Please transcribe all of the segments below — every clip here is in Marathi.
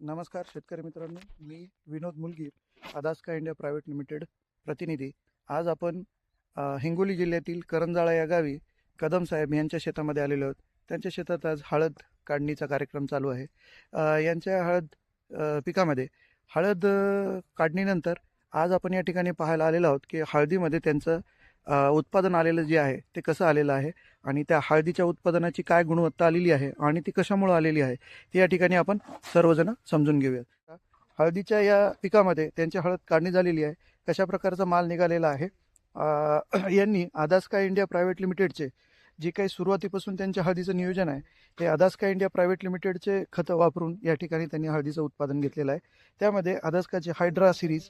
नमस्कार शेतकरी मित्रांनो, मी विनोद मुलगीर, अदास्का इंडिया प्रायव्हेट लिमिटेड प्रतिनिधी. आज आपण हिंगोली जिल्ह्यातील करंजाळा या गावी कदम साहेब यांच्या शेतामध्ये आलेलो आहोत. त्यांच्या शेतात आज हळद काढणीचा कार्यक्रम चालू आहे. यांच्या हळद पिकामध्ये हळद काढणीनंतर आज आपण या ठिकाणी पाहायला आलेलो आहोत की हळदीमध्ये त्यांचं उत्पादन आलेलं जे आहे ते कसं आलेलं आहे आणि त्या हळदीच्या उत्पादनाची काय गुणवत्ता आलेली आहे आणि ती कशामुळे आलेली आहे ते या ठिकाणी आपण सर्वजण समजून घेऊयात. हळदीच्या या पिकामध्ये त्यांची हळद काढणी झालेली आहे, कशा प्रकारचा माल निघालेला आहे. यांनी अदास्का इंडिया प्रायव्हेट लिमिटेडचे जे काही सुरुवातीपासून त्यांच्या हळदीचं नियोजन आहे ते अदास्का इंडिया प्रायव्हेट लिमिटेडचे खतं वापरून या ठिकाणी त्यांनी हळदीचं उत्पादन घेतलेलं आहे. त्यामध्ये अदास्काचे हायड्रा सिरीज,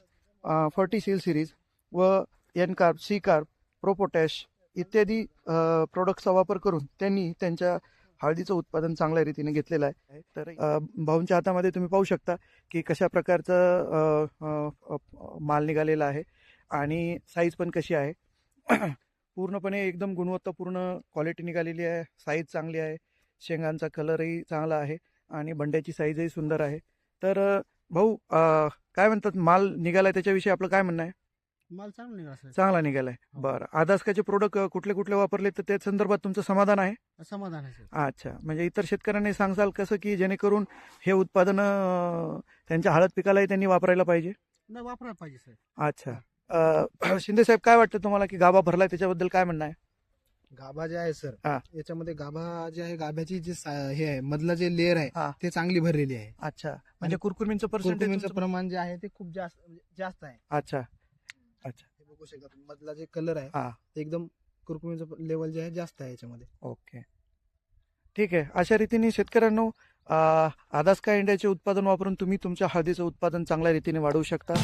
फर्टिसील सिरीज व एन कार्ब, सी कार्ब, प्रोपोटॅश इत्यादी प्रोडक्टचा वापर करून त्यांनी त्यांच्या हळदीचं उत्पादन चांगल्या रीतीने घेतलेलं आहे. तर भाऊंच्या हातामध्ये तुम्ही पाहू शकता की कशा प्रकारचं माल निघालेला आहे आणि साईज पण कशी आहे. पूर्णपणे एकदम गुणवत्तापूर्ण क्वालिटी निघालेली आहे, साईज चांगली आहे, शेंगांचा कलरही चांगला आहे आणि बंड्याची साईजही सुंदर आहे. तर भाऊ काय म्हणतात, माल निघालाय त्याच्याविषयी आपलं काय म्हणणं आहे? माल चांगला निघाला सर. चांगला निघालाय. बरं, अदास्काचे प्रोडक्ट कुठले कुठले वापरले तर त्या संदर्भात तुमचं समाधान आहे? समाधान आहे सर. अच्छा, म्हणजे इतर शेतकऱ्यांनी सांगाल कसं की जेणेकरून हे उत्पादन त्यांच्या हळद पिकालाही त्यांनी वापरायला पाहिजे? नाही, वापरायला पाहिजे सर. अच्छा. शिंदे साहेब, काय वाटतं तुम्हाला की गाभा भरलाय त्याच्याबद्दल काय म्हणणं आहे? गाभा जे आहे सर, हा. याच्यामध्ये गाभा जे आहे, गाभ्याची जे हे आहे, मधलं जे लेअर हा. आहे ते चांगली भरलेली आहे. अच्छा, म्हणजे कुरकुरमींचं कुरकुमीचं पर्सेंटेज. प्रमाण जे आहे ते खूप जास्त आहे. अच्छा अच्छा, हे बघू शकता तुम्ही, मधला जे कलर आहे हा, ते एकदम कुरकुमीचं लेवल जे आहे जास्त आहे याच्यामध्ये. ओके, ठीक आहे. अशा रीतीने शेतकऱ्यांनो अदास्का इंडियाचे उत्पादन वापरून तुम्ही तुमच्या हळदीचं उत्पादन चांगल्या रीतीने वाढवू शकता.